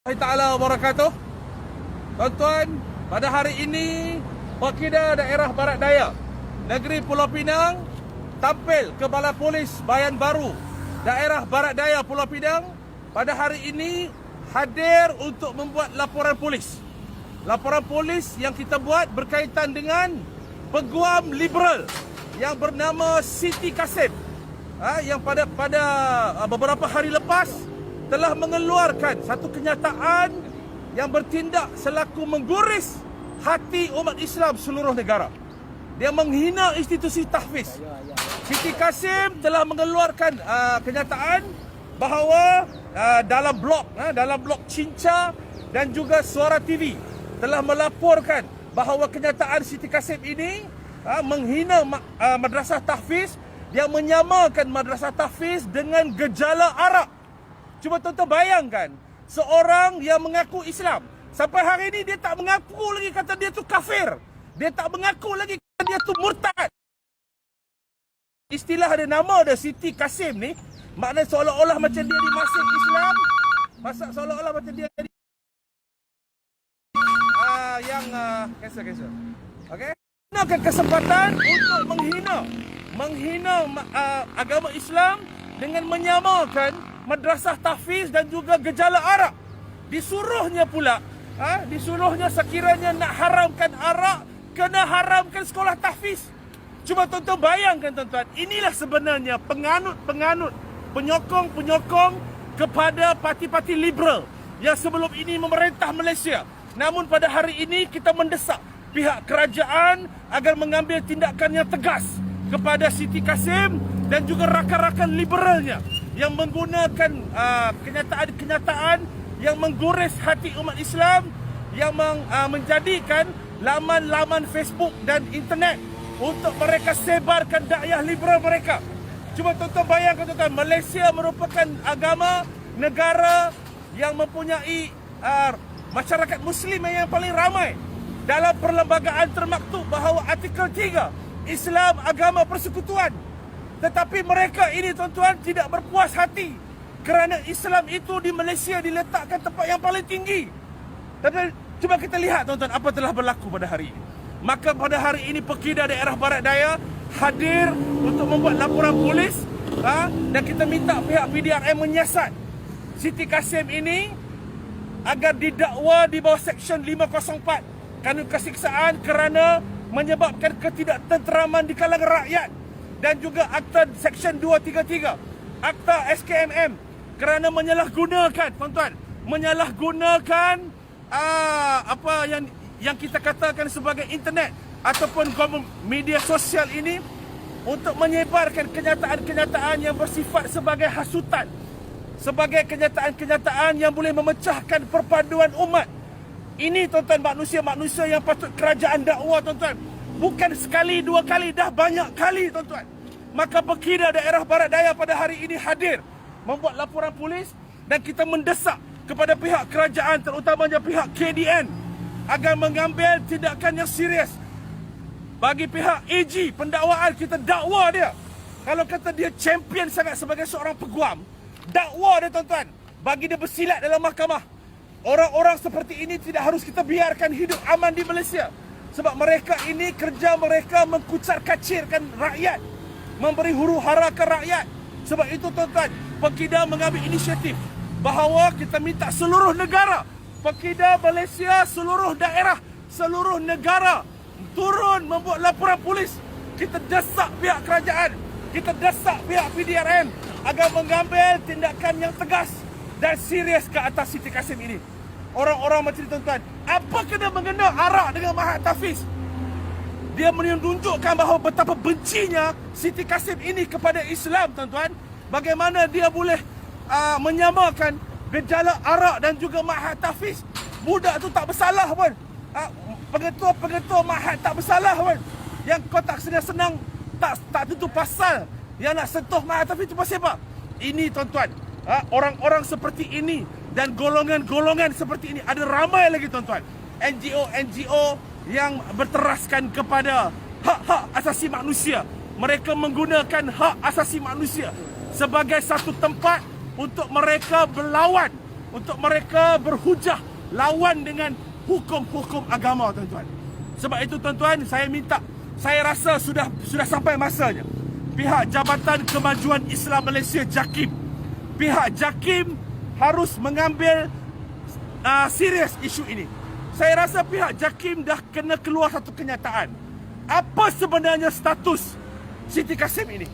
Ta'ala wabarakatuh. Tuan-tuan, pada hari ini Pekida Daerah Barat Daya Negeri Pulau Pinang tampil ke Balai Polis Bayan Baru Daerah Barat Daya Pulau Pinang pada hari ini hadir untuk membuat laporan polis. Laporan polis yang kita buat berkaitan dengan peguam liberal yang bernama Siti Kasim, yang pada beberapa hari lepas telah mengeluarkan satu kenyataan yang bertindak selaku mengguris hati umat Islam seluruh negara. Dia menghina institusi tahfiz. Siti Kasim telah mengeluarkan kenyataan bahawa dalam blog Cinca dan juga Suara TV telah melaporkan bahawa kenyataan Siti Kasim ini menghina madrasah tahfiz. Dia menyamakan madrasah tahfiz dengan gejala arak. Cuba tuan-tuan bayangkan, seorang yang mengaku Islam, sampai hari ini dia tak mengaku lagi kata dia tu kafir. Dia tak mengaku lagi kata dia tu murtad. Istilah ada nama dia Siti Kasim ni, maknanya seolah-olah macam dia dimasuk Islam, seolah-olah macam dia cancel. Okey? Gunakan kesempatan untuk menghina agama Islam dengan menyamakan madrasah tahfiz dan juga gejala arak. Disuruhnya sekiranya nak haramkan arak, kena haramkan sekolah tahfiz. Cuba tuan-tuan bayangkan tuan-tuan, inilah sebenarnya penganut-penganut, penyokong-penyokong kepada parti-parti liberal yang sebelum ini memerintah Malaysia. Namun pada hari ini kita mendesak pihak kerajaan agar mengambil tindakan yang tegas kepada Siti Kasim dan juga rakan-rakan liberalnya yang menggunakan kenyataan-kenyataan yang menggores hati umat Islam, yang menjadikan laman-laman Facebook dan internet untuk mereka sebarkan dakwah liberal mereka. Cuba tuan-tuan bayangkan tuan-tuan, Malaysia merupakan negara yang mempunyai masyarakat Muslim yang paling ramai. Dalam perlembagaan termaktub bahawa artikel 3 Islam agama persekutuan. Tetapi mereka ini tuan-tuan tidak berpuas hati kerana Islam itu di Malaysia diletakkan tempat yang paling tinggi. Tapi cuba kita lihat tuan-tuan apa telah berlaku pada hari ini. Maka pada hari ini Pekida Daerah Barat Daya hadir untuk membuat laporan polis, dan kita minta pihak PDRM menyiasat Siti Kasim ini agar didakwa di bawah Seksyen 504 Kanun Kesiksaan kerana menyebabkan ketidaktenteraman di kalangan rakyat, dan juga Akta Seksyen 233 Akta SKMM kerana menyalahgunakan tuan-tuan, menyalahgunakan apa yang kita katakan sebagai internet ataupun media sosial ini untuk menyebarkan kenyataan-kenyataan yang bersifat sebagai hasutan, sebagai kenyataan-kenyataan yang boleh memecahkan perpaduan umat. Ini tuan-tuan manusia-manusia yang patut kerajaan dakwa tuan-tuan. Bukan sekali, dua kali, dah banyak kali tuan-tuan. Maka Pekida Daerah Barat Daya pada hari ini hadir membuat laporan polis, dan kita mendesak kepada pihak kerajaan, terutamanya pihak KDN, agar mengambil tindakan yang serius. Bagi pihak AG pendakwaan, kita dakwa dia. Kalau kata dia champion sangat sebagai seorang peguam, dakwa dia tuan-tuan, bagi dia bersilat dalam mahkamah. Orang-orang seperti ini tidak harus kita biarkan hidup aman di Malaysia. Sebab mereka ini kerja mereka mengkucar-kacirkan rakyat, memberi huru-hara ke rakyat. Sebab itu tuan-tuan, Pekida mengambil inisiatif bahawa kita minta seluruh negara, Pekida Malaysia, seluruh daerah, seluruh negara turun membuat laporan polis. Kita desak pihak kerajaan, kita desak pihak PDRM agar mengambil tindakan yang tegas dan serius ke atas Siti Kasim ini. Orang-orang macam ni tuan-tuan, apa kena mengena arak dengan Mahat Tahfiz? Dia menunjukkan bahawa betapa bencinya Siti Kasim ini kepada Islam tuan-tuan. Bagaimana dia boleh menyamakan gejala arak dan juga Mahat Tahfiz. Budak tu tak bersalah pun, pengetua Mahat tak bersalah pun. Yang kau tak senang-senang, tak tentu pasal yang nak sentuh Mahat Tahfiz tu pasal apa? Ini tuan-tuan, orang-orang seperti ini dan golongan-golongan seperti ini ada ramai lagi tuan-tuan. NGO yang berteraskan kepada hak-hak asasi manusia. Mereka menggunakan hak asasi manusia sebagai satu tempat untuk mereka berlawan untuk mereka berhujah lawan dengan hukum-hukum agama, tuan-tuan. Sebab itu, tuan-tuan, saya rasa sudah sampai masanya pihak Jabatan Kemajuan Islam Malaysia JAKIM, pihak JAKIM harus mengambil serius isu ini. Saya rasa pihak JAKIM dah kena keluar satu kenyataan. Apa sebenarnya status Siti Kasim ini?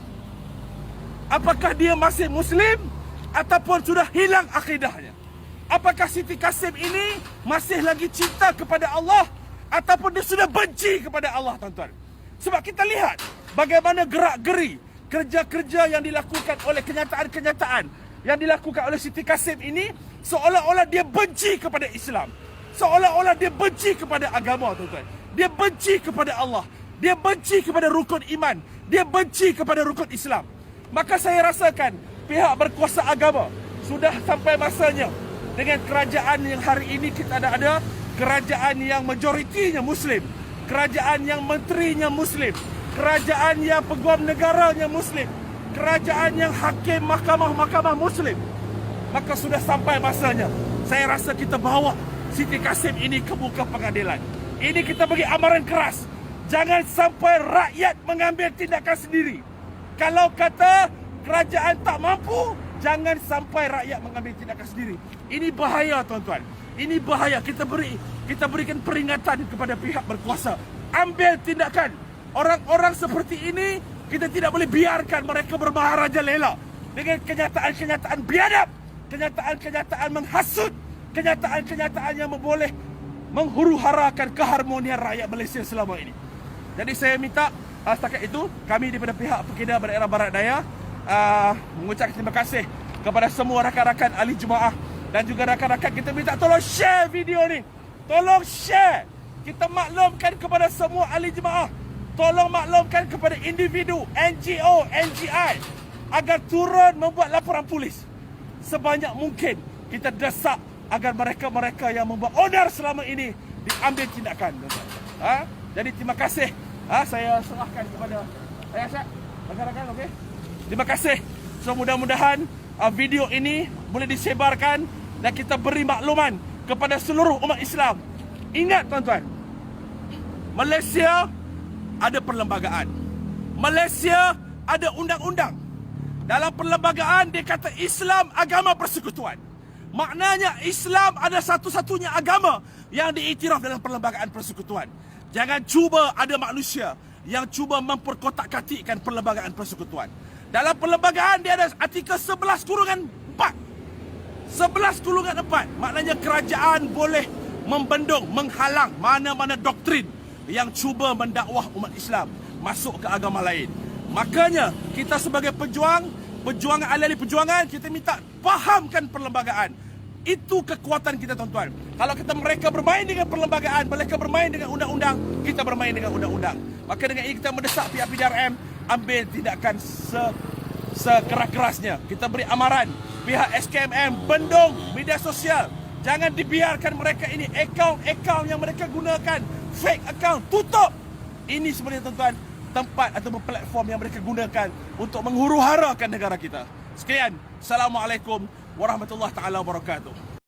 Apakah dia masih Muslim ataupun sudah hilang akidahnya? Apakah Siti Kasim ini masih lagi cinta kepada Allah ataupun dia sudah benci kepada Allah, tuan-tuan? Sebab kita lihat bagaimana gerak-geri kerja-kerja yang dilakukan oleh kenyataan-kenyataan yang dilakukan oleh Siti Kasim ini, seolah-olah dia benci kepada Islam, seolah-olah dia benci kepada agama, tuan-tuan. Dia benci kepada Allah, dia benci kepada rukun iman, dia benci kepada rukun Islam. Maka saya rasakan pihak berkuasa agama sudah sampai masanya, dengan kerajaan yang hari ini kita ada kerajaan yang majoritinya Muslim, kerajaan yang menterinya Muslim, kerajaan yang peguam negaranya Muslim, kerajaan yang hakim mahkamah-mahkamah Muslim. Maka sudah sampai masanya saya rasa kita bawa Siti Kasim ini ke muka pengadilan. Ini kita bagi amaran keras. Jangan sampai rakyat mengambil tindakan sendiri. Kalau kata kerajaan tak mampu, jangan sampai rakyat mengambil tindakan sendiri. Ini bahaya, tuan-tuan. Ini bahaya. Kita berikan peringatan kepada pihak berkuasa. Ambil tindakan. Orang-orang seperti ini kita tidak boleh biarkan mereka bermaharajalela dengan kenyataan-kenyataan biadab, kenyataan-kenyataan menghasut, kenyataan-kenyataan yang boleh menghuru-harakan keharmonian rakyat Malaysia selama ini. Jadi saya minta setakat itu kami daripada pihak Pekedah Daerah Barat Daya mengucapkan terima kasih kepada semua rakan-rakan ahli jemaah dan juga rakan-rakan kita minta tolong share video ni. Tolong share. Kita maklumkan kepada semua ahli jemaah. Tolong maklumkan kepada individu, NGO, NGI agar turun membuat laporan polis. Sebanyak mungkin kita desak agar mereka-mereka yang membuat onar selama ini diambil tindakan. Jadi terima kasih. Saya serahkan kepada rakan-rakan, okey. Terima kasih. So mudah-mudahan video ini boleh disebarkan dan kita beri makluman kepada seluruh umat Islam. Ingat, tuan-tuan, Malaysia ada perlembagaan. Malaysia ada undang-undang. Dalam perlembagaan dia kata Islam agama persekutuan. Maknanya Islam ada satu-satunya agama yang diiktiraf dalam perlembagaan persekutuan. Jangan cuba ada manusia yang cuba memperkotak-katikkan perlembagaan persekutuan. Dalam perlembagaan dia ada artikel 11/4. 11/4. Maknanya kerajaan boleh membendung, menghalang mana-mana doktrin yang cuba mendakwah umat Islam masuk ke agama lain. Makanya kita sebagai perjuangan ahli-ahli perjuangan, kita minta fahamkan perlembagaan. Itu kekuatan kita, tuan-tuan. Kalau mereka bermain dengan perlembagaan, mereka bermain dengan undang-undang, kita bermain dengan undang-undang. Maka dengan ini kita mendesak pihak PDRM ambil tindakan sekeras-kerasnya. Kita beri amaran pihak SKMM bendung media sosial. Jangan dibiarkan mereka ini akaun-akaun yang mereka gunakan, fake account, tutup. Ini sebenarnya, tuan-tuan, tempat atau platform yang mereka gunakan untuk menghuru-harakan negara kita. Sekian. Assalamualaikum warahmatullahi taala wabarakatuh.